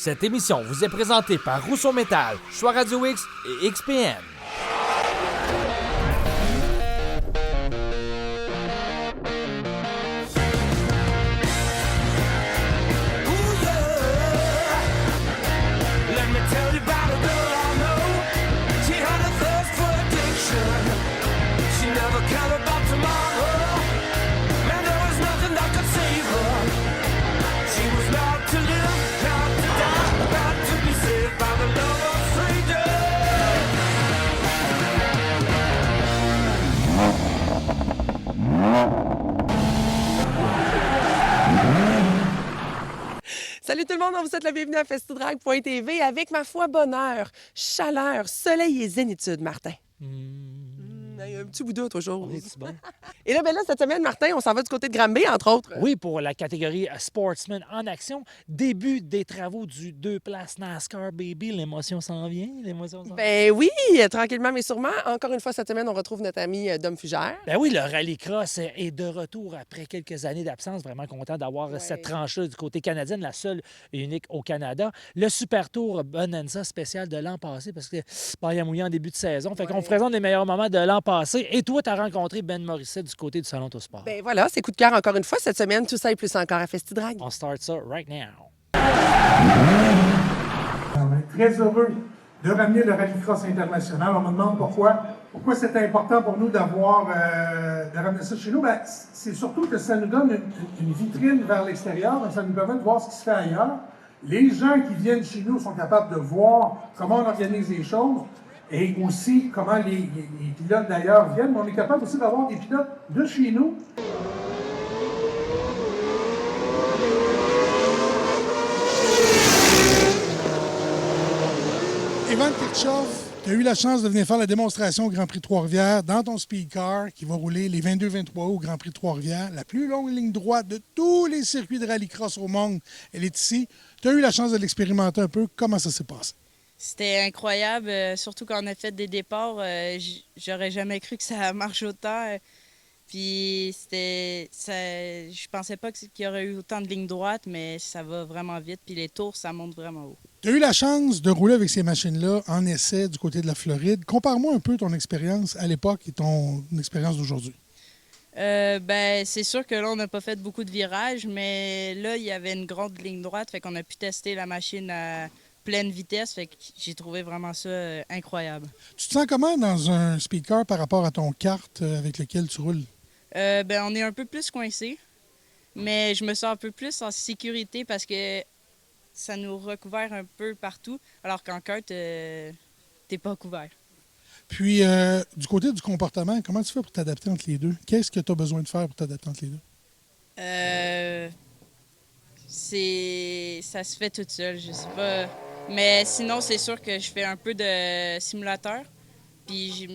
Cette émission vous est présentée par Rousseau Métal, Choix Radio X et XPN. Salut tout le monde, on vous souhaite la bienvenue à Festidrag.tv avec, ma foi, bonheur, chaleur, soleil et zénitude, Martin. Il y a un petit bout d'autre aujourd'hui. Bon. Et là, cette semaine, Martin, on s'en va du côté de Granby, entre autres. Oui, pour la catégorie Sportsman en action. Début des travaux du 2 places NASCAR, baby. L'émotion s'en vient. Ben oui, tranquillement mais sûrement. Encore une fois, cette semaine, on retrouve notre ami Dom Fugère. Ben oui, le rallycross est de retour après quelques années d'absence. Vraiment content d'avoir cette tranche-là du côté canadien, la seule et unique au Canada. Le Super Tour Bonanza spécial de l'an passé, parce que il a mouillé en début de saison. Fait qu'on vous présente les meilleurs moments de l'an passé. Et toi, tu as rencontré Ben Morissette du côté du Salon Autosport. Ben voilà, c'est coup de cœur encore une fois cette semaine. Tout ça et plus encore à Festidrag. On start ça right now. On est très heureux de ramener le rallycross international. On me demande pourquoi c'est important pour nous de ramener ça chez nous. Ben, c'est surtout que ça nous donne une vitrine vers l'extérieur, donc ça nous permet de voir ce qui se fait ailleurs. Les gens qui viennent chez nous sont capables de voir comment on organise les choses et aussi comment les pilotes d'ailleurs viennent. Mais on est capable aussi d'avoir des pilotes de chez nous. Ivan Kirchhoff, tu as eu la chance de venir faire la démonstration au Grand Prix de Trois-Rivières dans ton speed car qui va rouler les 22-23 août au Grand Prix de Trois-Rivières. La plus longue ligne droite de tous les circuits de rallycross au monde, elle est ici. Tu as eu la chance de l'expérimenter un peu. Comment ça s'est passé? C'était incroyable, surtout quand on a fait des départs. J'aurais jamais cru que ça marche autant. Puis je pensais pas qu'il y aurait eu autant de lignes droites, mais ça va vraiment vite. Puis les tours, ça monte vraiment haut. Tu as eu la chance de rouler avec ces machines-là en essai du côté de la Floride. Compare-moi un peu ton expérience à l'époque et ton expérience d'aujourd'hui. C'est sûr que là, on n'a pas fait beaucoup de virages, mais là, il y avait une grande ligne droite, fait qu'on a pu tester la machine à pleine vitesse, fait que j'ai trouvé vraiment ça incroyable. Tu te sens comment dans un speed car par rapport à ton kart avec lequel tu roules? On est un peu plus coincé, mais je me sens un peu plus en sécurité parce que ça nous recouvert un peu partout, alors qu'en kart, t'es pas couvert. Puis, du côté du comportement, comment tu fais pour t'adapter entre les deux? Qu'est-ce que tu as besoin de faire pour t'adapter entre les deux? Ça se fait toute seule, je sais pas. Mais sinon, c'est sûr que je fais un peu de simulateur. Puis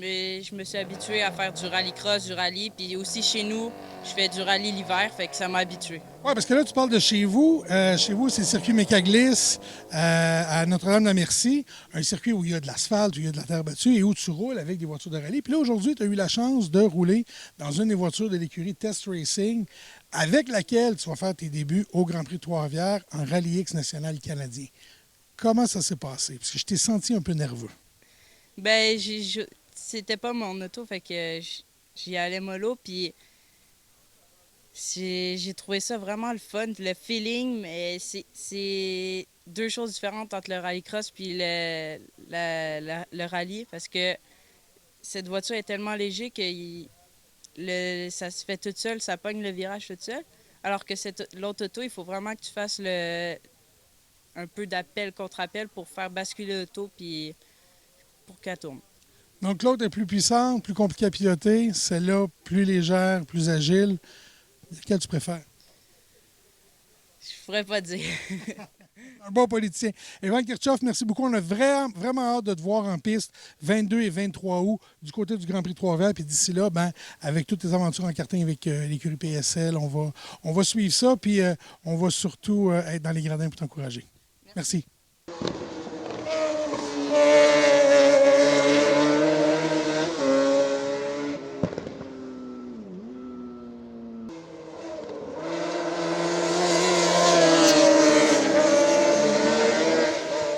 je me suis habituée à faire du rallycross, du rallye. Puis aussi chez nous, je fais du rallye l'hiver, fait que ça m'a habituée. Oui, parce que là, tu parles de chez vous. Chez vous, c'est le circuit Mécaglisse à Notre-Dame-de-Merci. Un circuit où il y a de l'asphalte, où il y a de la terre battue et où tu roules avec des voitures de rallye. Puis là, aujourd'hui, tu as eu la chance de rouler dans une des voitures de l'écurie Test Racing avec laquelle tu vas faire tes débuts au Grand Prix de Trois-Rivières en Rallye X national canadien. Comment ça s'est passé? Parce que je t'ai senti un peu nerveux. C'était pas mon auto, fait que j'y allais mollo, puis j'ai trouvé ça vraiment le fun, le feeling, mais c'est deux choses différentes entre le rallycross puis le rallye, parce que cette voiture est tellement léger que ça se fait toute seule, ça pogne le virage toute seule, alors que l'autre auto, il faut vraiment que tu fasses un peu d'appel contre appel pour faire basculer l'auto, puis pour qu'elle tourne. Donc, l'autre est plus puissante, plus compliquée à piloter. Celle-là, plus légère, plus agile. Lequel tu préfères? Je pourrais pas dire. Un bon politicien. Ivan Kirchhoff, merci beaucoup. On a vraiment hâte de te voir en piste 22 et 23 août du côté du Grand Prix de Trois-Rivières. Puis d'ici là, avec toutes tes aventures en karting avec l'écurie PSL, on va suivre ça. Puis on va surtout être dans les gradins pour t'encourager. Merci.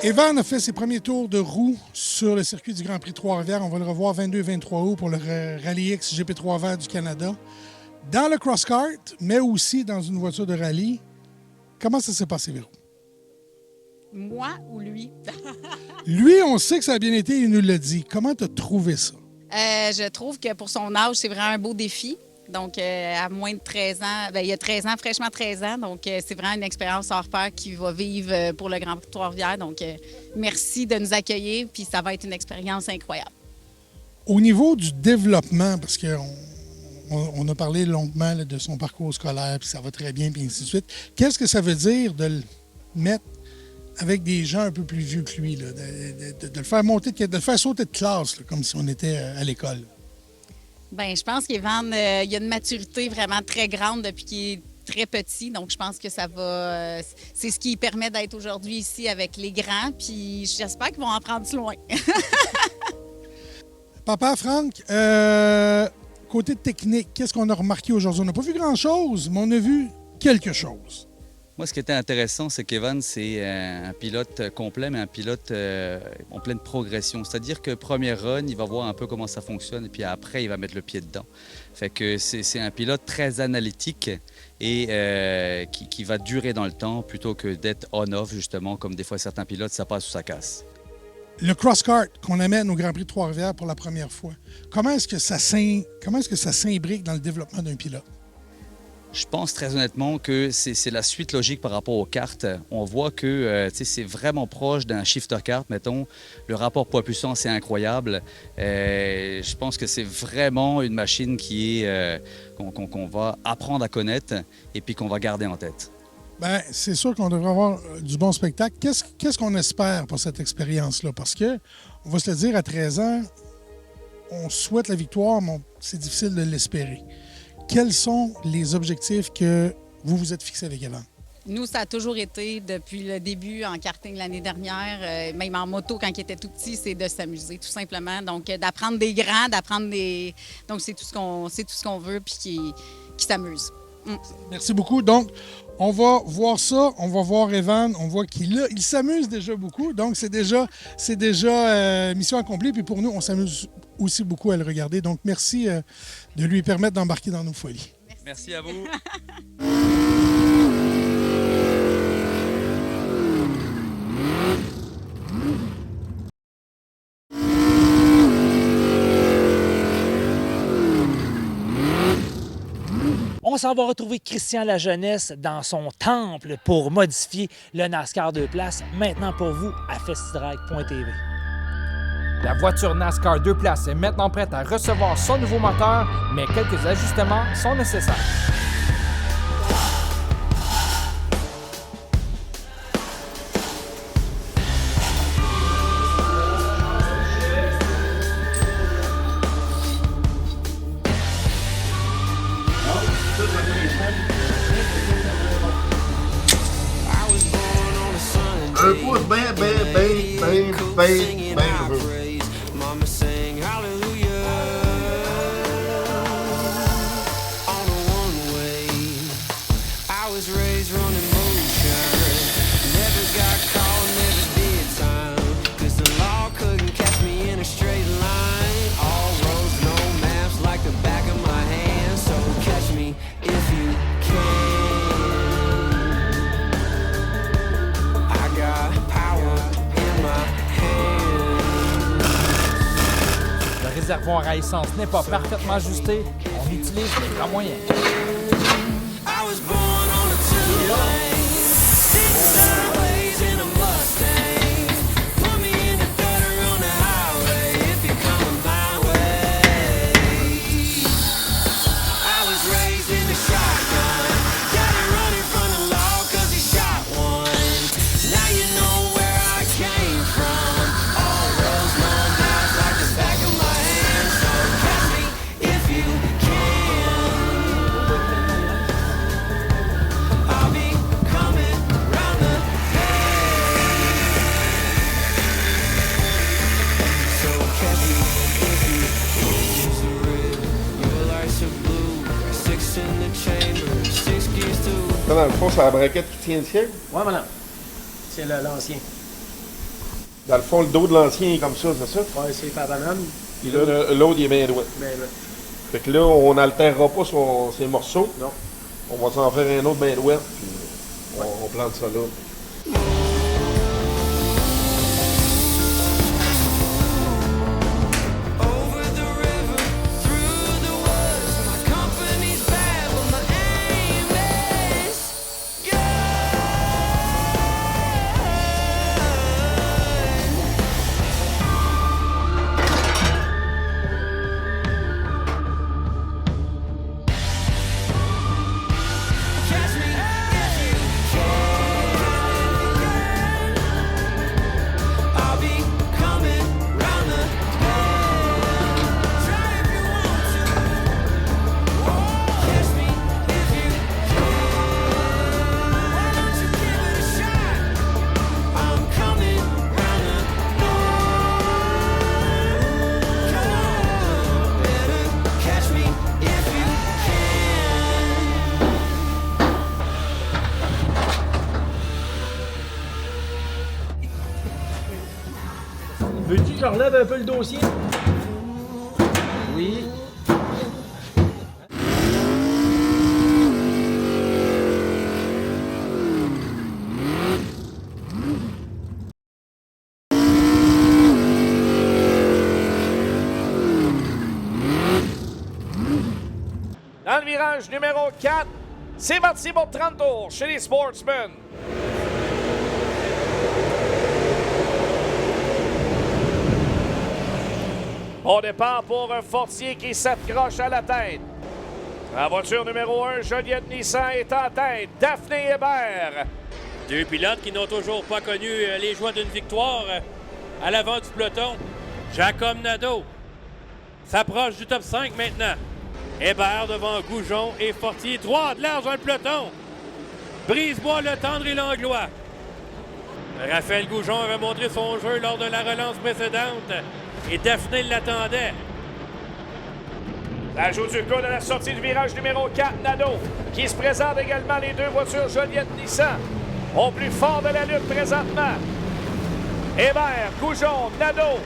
Evan a fait ses premiers tours de roue sur le circuit du Grand Prix Trois-Rivières. On va le revoir 22-23 août pour le Rallye X GP3 Vert du Canada. Dans le cross-kart, mais aussi dans une voiture de rallye. Comment ça s'est passé, Véro? Moi ou lui? Lui, on sait que ça a bien été, il nous l'a dit. Comment tu as trouvé ça? Je trouve que pour son âge, c'est vraiment un beau défi. Donc, à moins de 13 ans, bien, il y a 13 ans, fraîchement 13 ans. Donc, c'est vraiment une expérience hors pair qu'il va vivre pour le Grand Prix de Trois-Rivières. Donc, merci de nous accueillir, puis ça va être une expérience incroyable. Au niveau du développement, parce qu'on a parlé longuement là, de son parcours scolaire, puis ça va très bien, puis ainsi de suite, qu'est-ce que ça veut dire de le mettre avec des gens un peu plus vieux que lui, là, de le faire monter, de le faire sauter de classe, là, comme si on était à l'école? Bien, je pense qu'Evan, il a une maturité vraiment très grande depuis qu'il est très petit. Donc, je pense que ça va... c'est ce qui permet d'être aujourd'hui ici avec les grands. Puis, j'espère qu'ils vont en prendre loin. Papa, Franck, côté technique, qu'est-ce qu'on a remarqué aujourd'hui? On n'a pas vu grand-chose, mais on a vu quelque chose. Moi, ce qui était intéressant, c'est qu'Evan, c'est un pilote complet, mais un pilote en pleine progression. C'est-à-dire que premier run, il va voir un peu comment ça fonctionne, et puis après, il va mettre le pied dedans. Fait que c'est un pilote très analytique et qui va durer dans le temps plutôt que d'être on-off, justement, comme des fois certains pilotes, ça passe ou ça casse. Le cross-kart qu'on amène au Grand Prix de Trois-Rivières pour la première fois, comment est-ce que ça s'imbrique dans le développement d'un pilote? Je pense très honnêtement que c'est la suite logique par rapport aux cartes. On voit que c'est vraiment proche d'un shifter kart, mettons. Le rapport poids-puissance est incroyable. Je pense que c'est vraiment une machine qui est qu'on va apprendre à connaître et puis qu'on va garder en tête. Bien, c'est sûr qu'on devrait avoir du bon spectacle. Qu'est-ce qu'on espère pour cette expérience-là? Parce que, on va se le dire, à 13 ans, on souhaite la victoire, mais c'est difficile de l'espérer. Quels sont les objectifs que vous vous êtes fixés avec Evan? Nous, ça a toujours été, depuis le début, en karting l'année dernière, même en moto quand il était tout petit, c'est de s'amuser, tout simplement. Donc, d'apprendre des grands, Donc, c'est tout ce qu'on veut, puis qui s'amuse. Merci beaucoup. Donc, on va voir ça, on va voir Evan, on voit qu'il s'amuse déjà beaucoup. Donc, c'est déjà mission accomplie. Puis pour nous, on s'amuse aussi beaucoup à le regarder. Donc, merci de lui permettre d'embarquer dans nos folies. Merci à vous. On s'en va retrouver Christian Lajeunesse dans son temple pour modifier le NASCAR 2 places, maintenant pour vous à festidrag.tv. La voiture NASCAR 2 places est maintenant prête à recevoir son nouveau moteur, mais quelques ajustements sont nécessaires. Un pouce bien heureux. Mama sang hallelujah on a one-way. I was raised running motion, never got caught, never did time, 'cause the law couldn't catch me in a straight line. All roads, no maps, like the back of my hand. So catch me if you can. I got power in my hand. Le réservoir à essence n'est pas parfaitement ajusté, on utilise les grands moyens. I was born on a two-lane, six sideways in a Mustang. Put me in the dirt or on the highway if you're coming my way. I was raised in the shotgun, got it running from the law 'cause he shot one. Now you know where I came from. All roads, no maps, like the back of my hand. So catch me if you can. I'll be coming round the bend. So catch me if you can. The red, your lights are blue. Six in the chamber, 6 gears to. Ça, dans le fond, c'est la braquette qui tient le ciel. Ouais, madame. C'est l'ancien. Dans le fond, le dos de l'ancien est comme ça, c'est ça? Ouais, c'est ta banane. Puis là, l'autre, il est bien droit. Ben là. Fait que là, on n'altérera pas ses morceaux. Non. On va s'en faire un autre bien droit, puis on plante ça là. Over the river, through the woods. My company's bad, but my aim is good. Catch me if you can. I'll be coming round the bend. Try if you want to. Catch me if you can. Why don't you give it a shot? I'm coming round the bend. Come on, better catch me if you can. Veux-tu que je relève un peu le dossier? Oui. Dans le virage numéro 4, c'est parti pour 30 tours chez les Sportsmen. Au départ pour un Fortier qui s'accroche à la tête. La voiture numéro 1, Joliette Nissan, est en tête. Daphné Hébert. Deux pilotes qui n'ont toujours pas connu les joies d'une victoire à l'avant du peloton. Jacob Nadeau s'approche du top 5 maintenant. Hébert devant Goujon et Fortier. 3 de large dans le peloton. Brisebois, Le Tendre et Langlois. Raphaël Goujon avait montré son jeu lors de la relance précédente et Daphné l'attendait. La joue du coude à la sortie du virage numéro 4, Nadeau, qui se présente également les deux voitures Joliette Nissan. Au plus fort de la lutte présentement. Hébert, Goujon, Nadeau.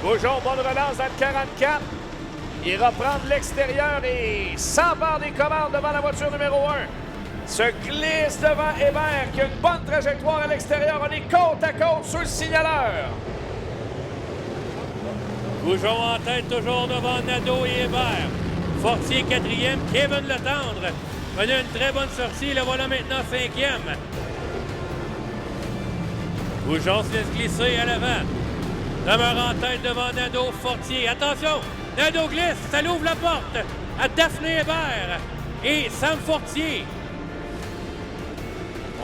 Goujon, bonne relance dans le 44. Il reprend de l'extérieur et s'empare des commandes devant la voiture numéro 1. Se glisse devant Hébert qui a une bonne trajectoire à l'extérieur. On est côte à côte sur le signaleur. Goujon en tête toujours devant Nadeau et Hébert. Fortier 4e, Kevin Le Tendre. Prenait une très bonne sortie, le voilà maintenant 5e. Goujon se laisse glisser à l'avant. Demeure en tête devant Nadeau, Fortier. Attention, Nadeau glisse, ça l'ouvre la porte à Daphné Hébert et Sam Fortier.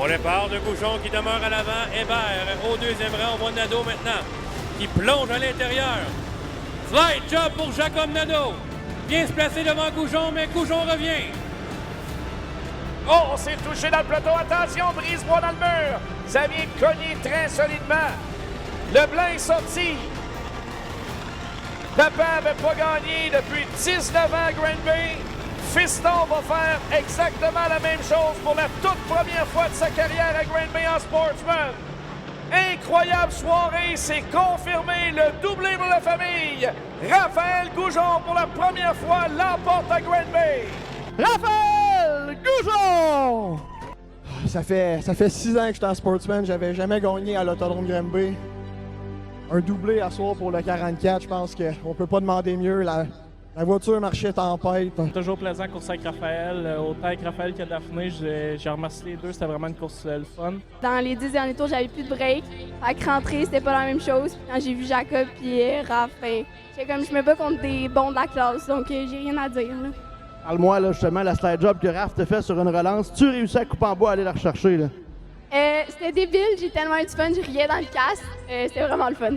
Au départ de Goujon qui demeure à l'avant, Hébert au deuxième rang, on voit Nadeau maintenant qui plonge à l'intérieur. Slide job pour Jacob Nadeau. Bien se placer devant Goujon, mais Goujon revient. Oh, on s'est touché dans le peloton. Attention, Brisebois dans le mur. Ça vient cogner très solidement. Le blanc est sorti. Papa n'avait pas gagné depuis 19 ans à Grand Bay. Fiston va faire exactement la même chose pour la toute première fois de sa carrière à Grand Bay en Sportsman. Incroyable soirée, c'est confirmé, le doublé pour la famille. Raphaël Goujon, pour la première fois, l'emporte à Grand Bay. Raphaël Goujon! Ça fait 6 ans que j'étais en Sportsman, j'avais jamais gagné à l'Autodrome Granby. Un doublé à soir pour le 44, je pense qu'on peut pas demander mieux. La voiture marchait tempête. Toujours plaisant course avec Raphaël. Autant avec Raphaël que Daphné, j'ai remercié les deux. C'était vraiment une course le fun. Dans les 10 derniers tours, j'avais plus de break. À rentrer, c'était pas la même chose. Puis quand j'ai vu Jacob et Raph, j'étais comme je me bats contre des bons de la classe, donc j'ai rien à dire. Là. Parle-moi là, justement, la slide job que Raph t'a fait sur une relance. Tu réussis à couper en bois, aller la rechercher là? C'était débile, j'ai tellement eu du fun, je riais dans le casque. C'était vraiment le fun.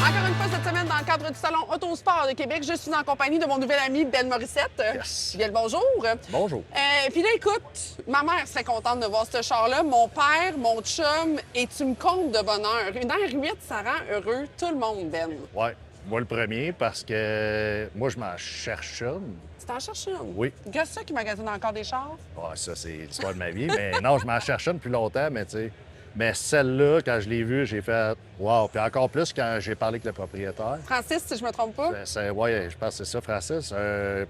Encore une fois cette semaine dans le cadre du Salon Autosport de Québec, je suis en compagnie de mon nouvel ami Ben Morissette. Yes. Bien le bonjour. Bonjour. Puis là, écoute, ma mère serait contente de voir ce char-là. Mon père, mon chum, et tu me comptes de bonheur. Une R8, ça rend heureux tout le monde, Ben. Ouais, moi le premier parce que moi, je m'en cherche une. Tu t'en cherches une? Oui. Gars, ça qui magasine encore des chars? Ouais, ça, c'est l'histoire de ma vie. Mais non, je m'en cherche une depuis longtemps, mais tu sais. Mais celle-là, quand je l'ai vue, j'ai fait wow. Puis encore plus quand j'ai parlé avec le propriétaire. Francis, si je me trompe pas? Ouais, je pense que c'est ça, Francis.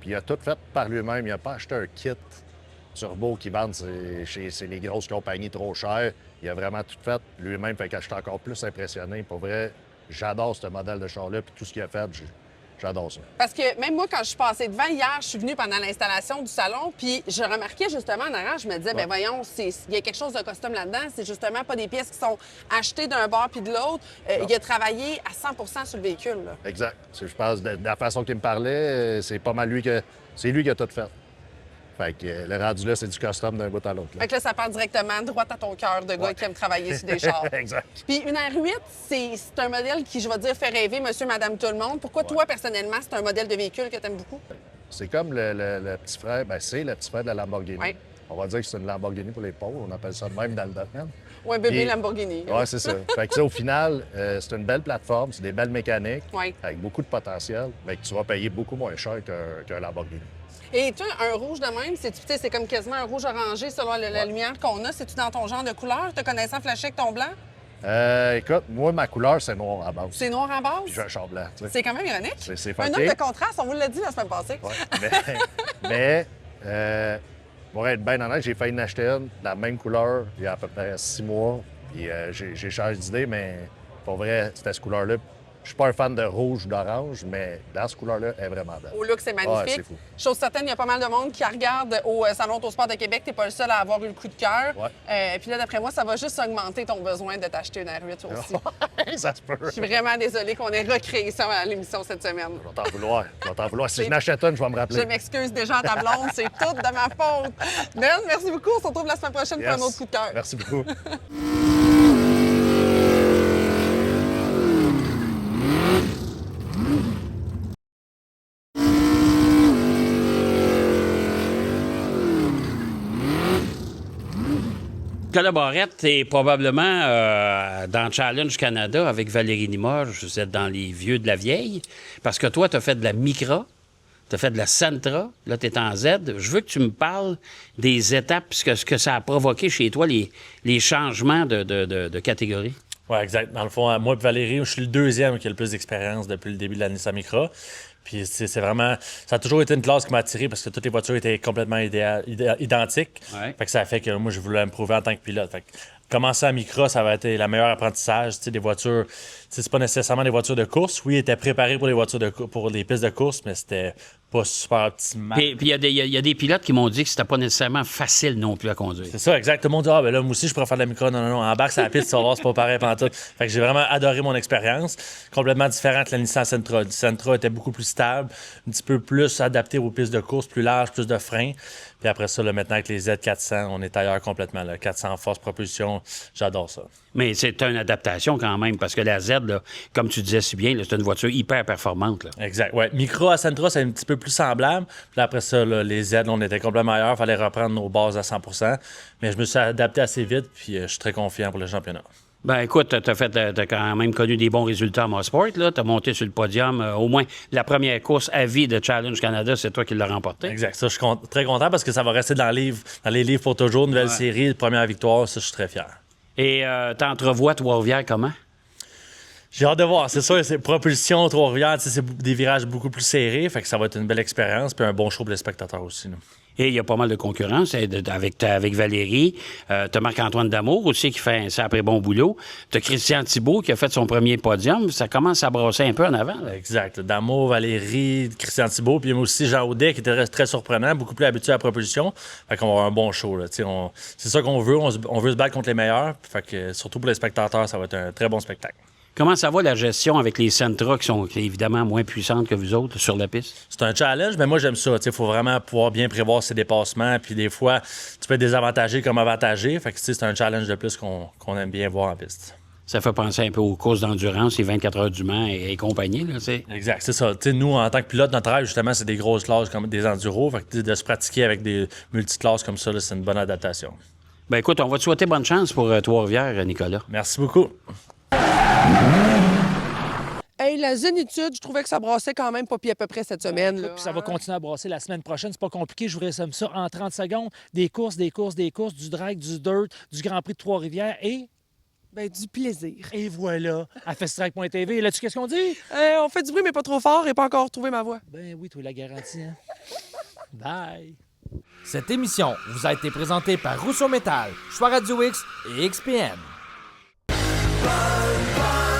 Puis il a tout fait par lui-même. Il n'a pas acheté un kit turbo qui vendent chez les grosses compagnies trop chères. Il a vraiment tout fait lui-même. Fait que je suis encore plus impressionné. Pour vrai, j'adore ce modèle de char-là. Puis tout ce qu'il a fait, j'adore ça. Parce que même moi, quand je suis passée devant hier, je suis venue pendant l'installation du salon, puis je remarquais justement en arrière, je me disais, ben voyons, il y a quelque chose de custom là-dedans. C'est justement pas des pièces qui sont achetées d'un bord puis de l'autre. Il a travaillé à 100 sur le véhicule. Là. Exact. Je pense, de la façon qu'il me parlait, c'est pas mal lui qui a tout fait. Fait que le rendu là, c'est du custom d'un bout à l'autre. Fait que là, ça part directement droit à ton cœur de gars qui aime travailler sur des chars. Exact. Puis une R8, c'est un modèle qui, je vais dire, fait rêver monsieur, madame, tout le monde. Pourquoi toi, personnellement, c'est un modèle de véhicule que tu aimes beaucoup? C'est comme le petit frère, c'est le petit frère de la Lamborghini. Ouais. On va dire que c'est une Lamborghini pour les pauvres, on appelle ça de même dans le domaine. Ou un bébé Lamborghini. Oui, c'est ça. Fait que ça, au final, c'est une belle plateforme, c'est des belles mécaniques, ouais. Avec beaucoup de potentiel, mais que tu vas payer beaucoup moins cher qu'un Lamborghini. Et toi, un rouge de même, c'est comme quasiment un rouge orangé selon la lumière qu'on a. C'est-tu dans ton genre de couleur? Te connaissant flasher avec ton blanc? Écoute, moi, ma couleur, c'est noir à base. C'est noir à base? Puis j'ai un char blanc. C'est quand même ironique. C'est un fucké. homme de contraste, on vous l'a dit la semaine passée. Ouais. Pour être bien honnête, j'ai failli en acheter une de la même couleur il y a à peu près 6 mois. Puis j'ai changé d'idée, mais pour vrai, c'était cette couleur-là. Je suis pas un fan de rouge ou d'orange, mais dans cette couleur-là, elle est vraiment belle. Au look, c'est magnifique. Ouais, c'est fou. Chose certaine, il y a pas mal de monde qui regarde au Salon Autosport de Québec. T'es pas le seul à avoir eu le coup de cœur. Ouais. Puis là, d'après moi, ça va juste augmenter ton besoin de t'acheter une R8 aussi. Ça se peut. Je suis vraiment désolée qu'on ait recréé ça à l'émission cette semaine. Je vais t'en vouloir. Si je n'achète une, je vais me rappeler. Je m'excuse déjà à ta blonde, c'est tout de ma faute. Ben, merci beaucoup. On se retrouve la semaine prochaine pour un autre coup de cœur. Merci beaucoup. Nicolas Barrette est probablement dans Challenge Canada avec Valérie Limoges. Vous êtes dans les vieux de la vieille. Parce que toi, tu as fait de la Micra, tu as fait de la Sentra, là, tu es en Z. Je veux que tu me parles des étapes, ce que ça a provoqué chez toi, les changements de catégorie. Oui, exact. Dans le fond, moi et Valérie, je suis le deuxième qui a le plus d'expérience depuis le début de la Nissan Micra. Puis c'est vraiment... Ça a toujours été une classe qui m'a attiré parce que toutes les voitures étaient complètement identiques. Ouais. Fait que ça a fait que moi, je voulais me prouver en tant que pilote. Fait que commencer à Micra, ça va être le meilleur apprentissage. Tu sais, des voitures... C'est pas nécessairement des voitures de course. Oui, ils étaient préparés pour les pistes de course, mais c'était pas super optimal. Puis il y a des pilotes qui m'ont dit que c'était pas nécessairement facile non plus à conduire. C'est ça, exact. Tout le monde dit « Ah, ben là, moi aussi, je pourrais faire de la Micra. » Non, embarque sur la piste, tu vas voir, c'est pas pareil pantoute. Fait que j'ai vraiment adoré mon expérience. Complètement différente de la Nissan Sentra. La Sentra était beaucoup plus stable, un petit peu plus adaptée aux pistes de course, plus large, plus de freins. Puis après ça, là, maintenant avec les Z400, on est ailleurs complètement. Là. 400 force propulsion, j'adore ça. Mais c'est une adaptation quand même, parce que la Z, là, comme tu disais si bien, là, c'est une voiture hyper performante. Là. Exact. Ouais. Micra à Sentra, c'est un petit peu plus semblable. Puis après ça, là, les Z, là, on était complètement ailleurs. Il fallait reprendre nos bases à 100%. Mais je me suis adapté assez vite, puis je suis très confiant pour le championnat. Ben écoute, t'as quand même connu des bons résultats à Mosport, là. T'as monté sur le podium. Au moins, la première course à vie de Challenge Canada, c'est toi qui l'as remporté. Exact. Ça, je suis très content parce que ça va rester dans les livres pour toujours. Nouvelle série, première victoire. Ça, je suis très fier. Et t'entrevois Trois-Rivières comment? J'ai hâte de voir. C'est sûr, c'est propulsion, Trois-Rivières, c'est des virages beaucoup plus serrés. Fait que ça va être une belle expérience puis un bon show pour les spectateurs aussi. Là. Et il y a pas mal de concurrence avec Valérie. T'as Marc-Antoine Damour aussi qui fait un sacré bon boulot. T'as Christian Thibault qui a fait son premier podium. Ça commence à brasser un peu en avant. Là. Exact. Damour, Valérie, Christian Thibault. Puis il y a aussi Jean Audet qui était très, très surprenant, beaucoup plus habitué à la propulsion. Fait qu'on va avoir un bon show. Là. C'est ça qu'on veut. On veut se battre contre les meilleurs. Fait que surtout pour les spectateurs, ça va être un très bon spectacle. Comment ça va la gestion avec les Sentra qui sont évidemment moins puissantes que vous autres sur la piste? C'est un challenge, mais moi j'aime ça. Il faut vraiment pouvoir bien prévoir ses dépassements. Puis des fois, tu peux être désavantagé comme avantagé. Fait que c'est un challenge de plus qu'on aime bien voir en piste. Ça fait penser un peu aux courses d'endurance, les 24 heures du Mans et compagnie, là, tu sais. Exact, c'est ça. T'sais, nous, en tant que pilote, notre rêve, justement, c'est des grosses classes comme des enduros. Fait que de se pratiquer avec des multiclasses comme ça, là, c'est une bonne adaptation. Ben écoute, on va te souhaiter bonne chance pour Trois-Rivières, Nicolas. Merci beaucoup. Hey, la zénitude, je trouvais que ça brassait quand même pas pis à peu près cette semaine. Là, Puis ça va continuer à brasser la semaine prochaine. C'est pas compliqué, je vous résume ça en 30 secondes. Des courses, du drag, du dirt, du Grand Prix de Trois-Rivières et... Ben, du plaisir. Et voilà, à festitrack.tv. Là-dessus, qu'est-ce qu'on dit? On fait du bruit, mais pas trop fort et pas encore trouvé ma voix. Ben oui, toi, la garantie, hein? Bye! Cette émission vous a été présentée par Rousseau Métal, Choix Radio X et XPN. Bye, bye.